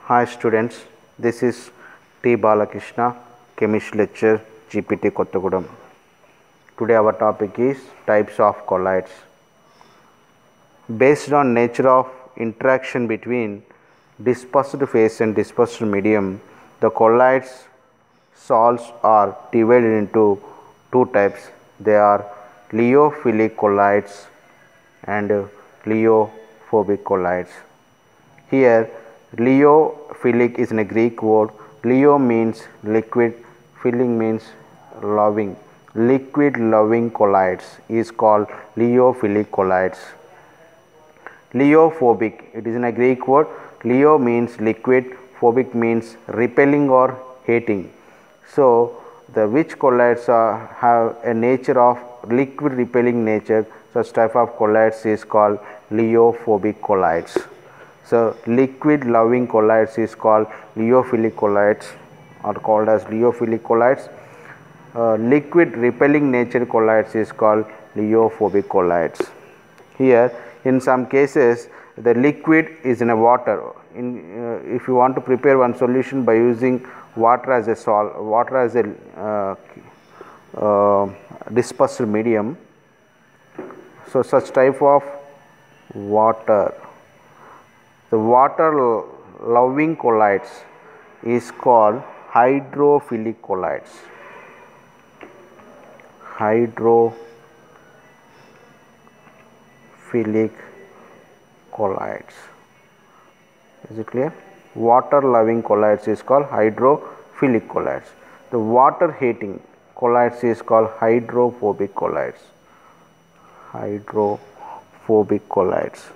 Hi students, this is T. Balakrishna, Chemist Lecture, GPT Kottagudam. Today our topic is types of colloids. Based on nature of interaction between dispersed phase and dispersed medium, the colloids salts are divided into two types. They are lyophilic colloids and lyophobic colloids. Here, lyophilic is a Greek word. Lyo means liquid, filling means loving. Liquid loving colloids is called lyophilic colloids. Lyophobic, it is a Greek word. Lyo means liquid, phobic means repelling or hating. So, the which colloids have a nature of liquid repelling nature, such type of colloids is called lyophobic colloids. So, liquid loving colloids is called lyophilic colloids, are called as lyophilic colloids. Liquid repelling nature colloids is called lyophobic colloids. Here, in some cases, the liquid is in a water. If you want to prepare one solution by using water as a dispersed medium, so such type of water, the water loving colloids is called hydrophilic colloids. Hydrophilic colloids. Is it clear? Water loving colloids is called hydrophilic colloids. The water hating colloids is called hydrophobic colloids. Hydrophobic colloids.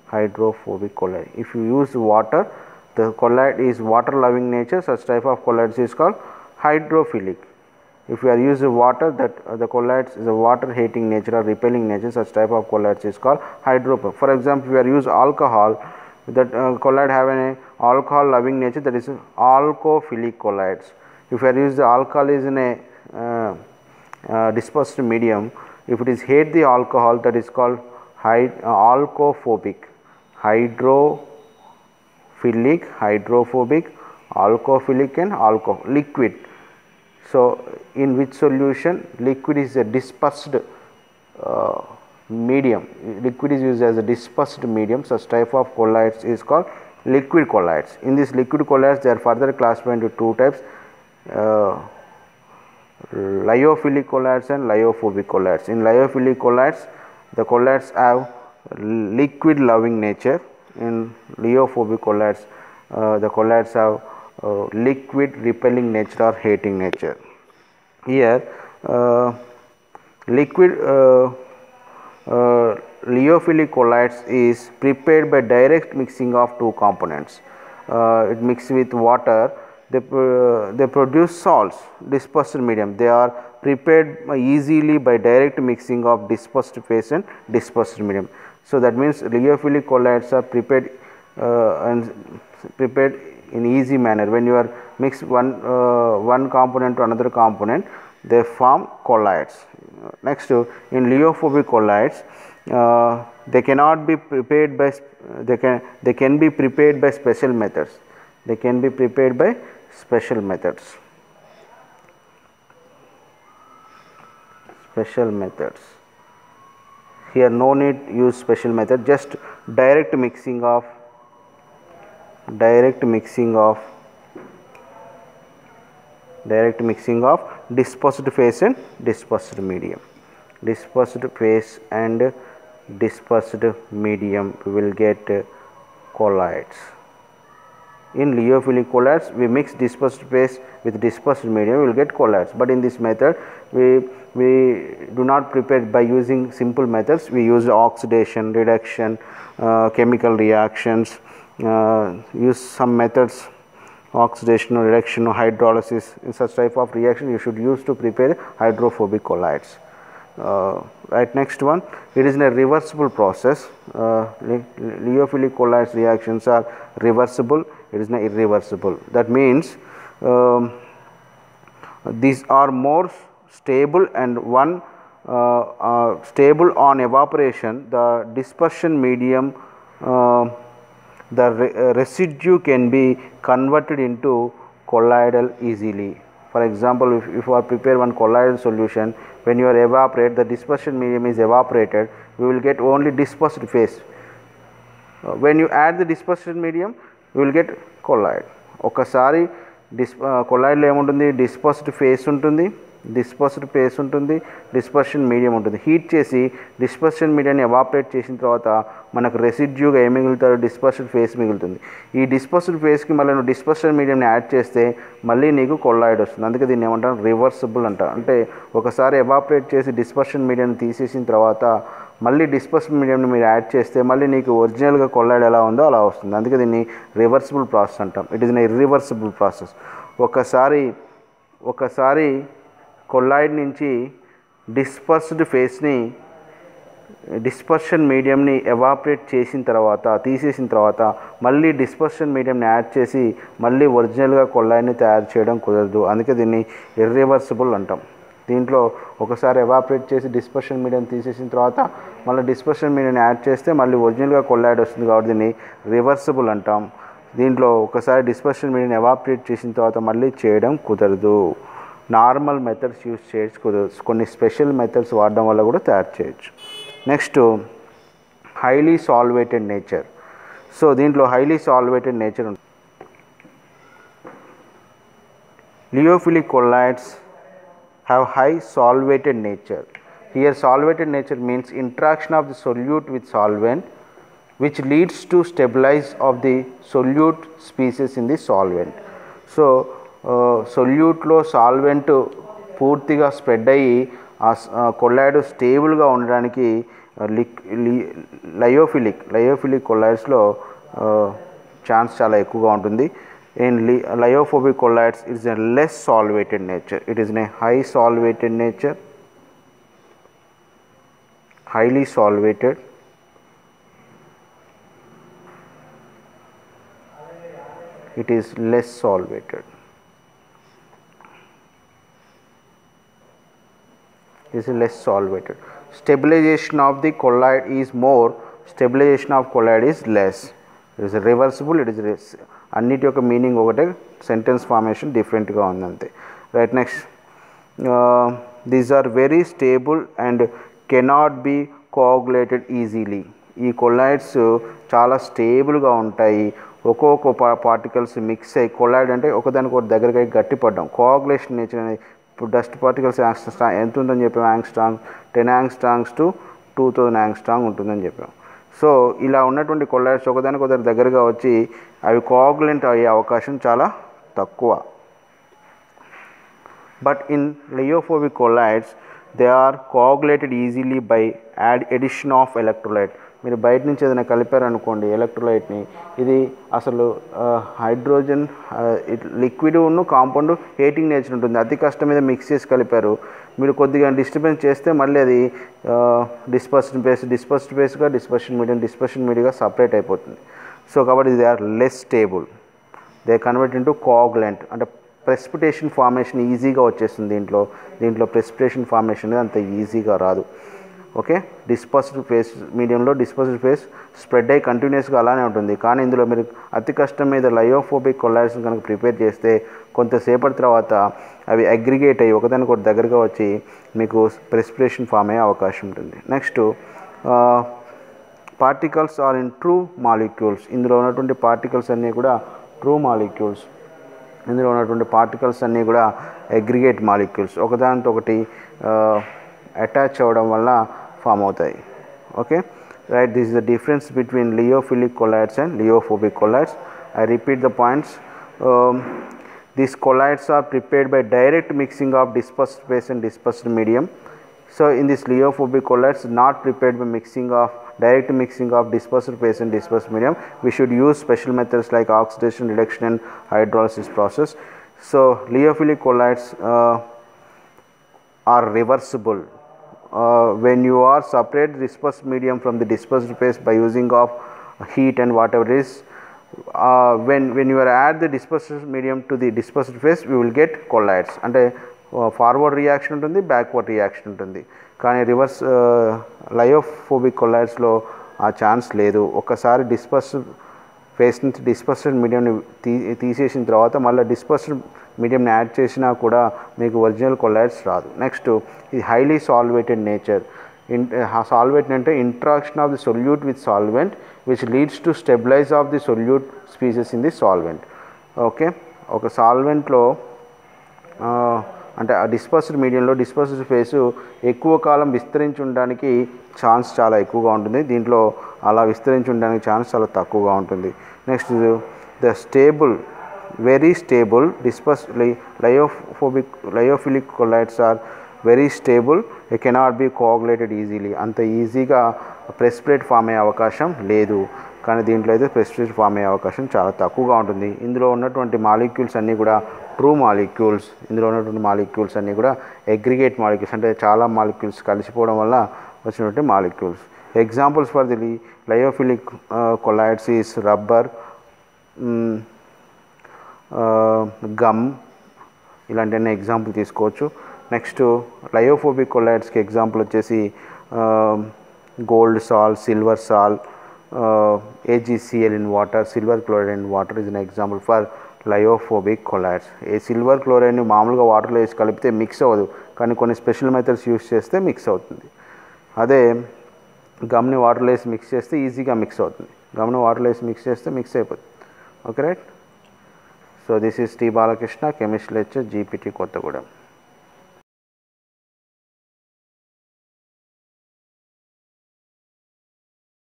Hydrophobic colloid. If you use water, the colloid is water loving nature, such type of colloids is called hydrophilic. If you are using water, that the colloids is a water hating nature or repelling nature, such type of colloids is called hydrophobic. For example, if you are using alcohol, that colloid have an alcohol loving nature, that is alcophilic colloids. If you are using alcohol is in a dispersed medium, if it is hate the alcohol, that is called alcophobic. Hydrophilic, hydrophobic, alcophilic and liquid. So, in which solution liquid is a dispersed medium, liquid is used as a dispersed medium, such type of colloids is called liquid colloids. In this liquid colloids, they are further classified into two types, lyophilic colloids and lyophobic colloids. In lyophilic colloids, the colloids have liquid loving nature. In lyophobic colloids, the colloids have liquid repelling nature or hating nature. Here, liquid lyophilic colloids is prepared by direct mixing of two components. It mixes with water. They produce salts, dispersed medium. They are prepared easily by direct mixing of dispersed phase and dispersed medium. So, that means lyophilic colloids are prepared in easy manner. When you are mix one component to another component, they form colloids. Next, in lyophobic colloids, they cannot be prepared by they can be prepared by special methods. They can be prepared by special methods. Special methods. Here no need use special method, just direct mixing of dispersed phase and dispersed medium. Dispersed phase and dispersed medium, we will get colloids. In lyophilic colloids, we mix dispersed phase with dispersed medium, we will get colloids. But in this method, we do not prepare by using simple methods. We use oxidation, reduction, chemical reactions, use some methods, oxidation or reduction or hydrolysis. In such type of reaction, you should use to prepare hydrophobic colloids. Right, next one, it is in a reversible process. Lyophilic colloids reactions are reversible, it is not irreversible. That means these are more stable, and one stable on evaporation, the dispersion medium the residue can be converted into colloidal easily. For example, if you are prepare one colloidal solution, when you are evaporate, the dispersion medium is evaporated, we will get only dispersed phase. When you add the dispersion medium, you will get colloid. ఒకసారి కొలాయిడ్లో ఏముంటుంది, dispersed face ఉంటుంది, dispersion medium ఉంటుంది. Heat చేసి dispersion మీడియాన్ని evaporate చేసిన తర్వాత మనకు రెసిడ్యూగా ఏం మిగులుతారు, dispersed face మిగులుతుంది. ఈ డిస్పర్స్డ్ ఫేస్కి మళ్ళీ నువ్వు డిస్పర్షన్ మీడియంని యాడ్ చేస్తే మళ్ళీ నీకు కొల్లాయిడ్ వస్తుంది. అందుకే దీన్ని ఏమంటారు, రివర్సిబుల్ అంటారు. అంటే ఒకసారి ఎవాపరేట్ చేసి డిస్పర్షన్ మీడియాన్ని తీసేసిన తర్వాత మళ్ళీ డిస్పర్షన్ మీడియంని మీరు యాడ్ చేస్తే మళ్ళీ నీకు ఒరిజినల్గా కొల్లాయిడ్ ఎలా ఉందో అలా వస్తుంది. అందుకే దీన్ని రివర్సిబుల్ ప్రాసెస్ అంటాం. It is an irreversible process. ఒకసారి కొల్లాయిడ్ నుంచి డిస్పర్స్డ్ ఫేస్ని, డిస్పర్షన్ మీడియంని ఎవాపరేట్ చేసిన తర్వాత, తీసేసిన తర్వాత మళ్ళీ డిస్పర్షన్ మీడియంని యాడ్ చేసి మళ్ళీ ఒరిజినల్గా కొల్లాయిడ్ని తయారు చేయడం కుదరదు. అందుకే దీన్ని ఇర్రివర్సిబుల్ అంటాం. దీంట్లో ఒకసారి ఎవాపరేట్ చేసి డిస్పర్షన్ మీడియం తీసేసిన తర్వాత మళ్ళీ డిస్పర్షన్ మీడియం యాడ్ చేస్తే మళ్ళీ ఒరిజినల్గా కొల్లాయిడ్ వస్తుంది. కాబట్టి దీన్ని రివర్సిబుల్ అంటాం. దీంట్లో ఒకసారి డిస్పర్షన్ మీడియం ఎవాపరేట్ చేసిన తర్వాత మళ్ళీ చేయడం కుదరదు. నార్మల్ మెథడ్స్ యూజ్ చేయొచ్చు, కుదరదు. కొన్ని స్పెషల్ మెథడ్స్ వాడడం వల్ల కూడా తయారు చేయొచ్చు. Next highly solvated nature. So దీంట్లో హైలీ సాల్వేటెడ్ నేచర్ ఉంటుంది. లియోఫిలిక్ కొల్లాయిడ్స్ have high solvated nature. Here solvated nature means interaction of the solute with solvent which leads to stabilize of the solute species in the solvent. So solute lo solvent పూర్తిగా spread అయ్యి ఆ colloid స్టేబుల్గా ఉండడానికి lyophilic కొల్లాయిడ్స్లో chance చాలా ఎక్కువగా ఉంటుంది. In lyophobic colloids, it is a less solvated nature. It is in a high solvated nature, highly solvated. It is less solvated. It is less solvated. Stabilization of the colloid is more. Stabilization of colloid is less. It is reversible. It is అన్నిటి యొక్క meaning ఒకటే, sentence formation డిఫరెంట్గా ఉందంతే. Right. Next, these are very stable and cannot be coagulated easily. ఈ colloids చాలా స్టేబుల్గా ఉంటాయి. ఒక్కొక్క పార్టికల్స్ మిక్స్ అయ్యి, కొల్లాయిడ్ అంటే ఒకదానికొకటి దగ్గరగా గట్టిపడ్డం. కోఆగులేషన్ నేచర్ అనేది ఇప్పుడు డస్ట్ పార్టికల్స్ ఎంత ఉందని చెప్పాం, యాంగ్స్ట్రాంగ్ 10 యాంగ్స్ట్రాంగ్స్ టు 2000 యాంగ్స్ట్రాంగ్ ఉంటుందని చెప్పాం. సో ఇలా ఉన్నటువంటి కొల్లాయిడ్స్ ఒకదానికొకటి దగ్గరగా వచ్చి అవి కోఆగులెంట్ అయ్యే అవకాశం చాలా తక్కువ. But in lyophobic colloids they are coagulated easily by addition of electrolyte. మీరు బయట నుంచి ఏదైనా కలిపారనుకోండి ఎలక్ట్రోలైట్ని, ఇది అసలు హైడ్రోజన్ లిక్విడ్ ఉన్న కాంపౌండ్ హీటింగ్ నేచర్ ఉంటుంది. అతి కష్టం మీద మిక్స్ చేసి కలిపారు, మీరు కొద్దిగా డిస్టర్బెన్స్ చేస్తే మళ్ళీ అది డిస్పర్షన్ ఫేస్గా డిస్పర్షన్ మీడియాగా సపరేట్ అయిపోతుంది. సో కాబట్టి they are less stable. They convert into coagulant. అంటే ప్రెసిపిటేషన్ ఫార్మేషన్ ఈజీగా వచ్చేస్తుంది. దీంట్లో ప్రెసిపిటేషన్ ఫార్మేషన్ అనేది అంత ఈజీగా రాదు. ఓకే. డిస్పర్స్డ్ ఫేస్ మీడియంలో డిస్పర్స్డ్ ఫేస్ స్ప్రెడ్ అయ్యి కంటిన్యూస్గా అలానే ఉంటుంది. కానీ ఇందులో మీరు అతి కష్టం మీద లయోఫోబిక్ కొల్లాయిడ్స్ని కనుక ప్రిపేర్ చేస్తే కొంతసేపటి తర్వాత అవి అగ్రిగేట్ అయ్యి ఒకదానికొకటి దగ్గరగా వచ్చి మీకు ప్రెసిపిటేషన్ ఫామ్ అయ్యే అవకాశం ఉంటుంది. Next, particles are in true molecules. ఇందులో ఉన్నటువంటి పార్టికల్స్ అన్నీ కూడా ట్రూ మాలిక్యూల్స్. ఇందులో ఉన్నటువంటి పార్టికల్స్ అన్నీ కూడా అగ్రిగేట్ మాలిక్యూల్స్, ఒకదానితో ఒకటి అటాచ్ అవ్వడం వల్ల ఫామ్ అవుతాయి. Okay. Right. This is the difference between lyophilic colloids and lyophobic colloids. I repeat the points. These colloids are prepared by direct mixing of dispersed phase and dispersed medium. So in this liophobic colloids not prepared by direct mixing of dispersed phase and dispersed medium. We should use special methods like oxidation, reduction and hydrolysis process. So liophilic colloids are reversible. When you are separate dispersed medium from the dispersed phase by using of heat and whatever it is, when you are add the dispersed medium to the dispersed phase, we will get colloids. అంటే forward reaction ఉంటుంది, backward reaction ఉంటుంది. కానీ reverse lyophobic కొల్లాయిడ్స్లో ఆ chance లేదు. ఒకసారి dispersed phase నుంచి dispersed మీడియంని తీసేసిన తర్వాత మళ్ళీ డిస్పర్స్డ్ మీడియంని యాడ్ చేసినా కూడా మీకు ఒరిజినల్ కొలాయిడ్స్ రాదు. నెక్స్ట్ ఇది హైలీ సాల్వేటెడ్ నేచర్. సాల్వేట్ అంటే interaction of the solute with solvent which leads to stabilize of the solute species in the solvent. Okay, ఒక సాల్వెంట్లో అంటే ఆ డిస్పర్స్డ్ మీడియంలో డిస్పర్స్డ్ ఫేసు ఎక్కువ కాలం విస్తరించి ఉండడానికి ఛాన్స్ చాలా ఎక్కువగా ఉంటుంది. దీంట్లో అలా విస్తరించి ఉండడానికి ఛాన్స్ చాలా తక్కువగా ఉంటుంది. Next the stable very stable lyophilic colloids are very stable. It cannot be coagulated easily. అంత ఈజీగా ప్రెసిపిటేట్ ఫామ్ అయ్యే అవకాశం లేదు, కానీ దీంట్లో అయితే ప్రెసిపిటేట్ ఫామ్ అయ్యే అవకాశం చాలా తక్కువగా ఉంటుంది. ఇందులో ఉన్నటువంటి మాలిక్యూల్స్ అన్నీ కూడా ట్రూ మాలిక్యూల్స్. ఇందులో ఉన్నటువంటి మాలిక్యూల్స్ అన్నీ కూడా అగ్రిగేట్ మాలిక్యూల్స్, అంటే చాలా మాలిక్యూల్స్ కలిసిపోవడం వల్ల వచ్చినటువంటి molecules. Examples for the lyophilic colloids is rubber, gum, ఇలాంటివన్నీ ఎగ్జాంపుల్ తీసుకోవచ్చు. నెక్స్ట్ లయోఫోబిక్ కొలాయిడ్స్కి ఎగ్జాంపుల్ వచ్చేసి gold salt, silver salt, AgCl in water, silver chloride in water is an example for lyophobic colloids. A silver క్లోరైడ్ని మామూలుగా వాటర్లో వేసి కలిపితే mix అవ్వదు, కానీ కొన్ని స్పెషల్ మెథడ్స్ యూస్ చేస్తే మిక్స్ అవుతుంది. అదే గమ్ని వాటర్లో వేసి మిక్స్ చేస్తే ఈజీగా మిక్స్ అవుతుంది. గమ్ని వాటర్లో వేసి మిక్స్ చేస్తే మిక్స్ అయిపోతుంది. Okay right. So this is T Balakrishna, chemistry lecture, GPT Kothagudem.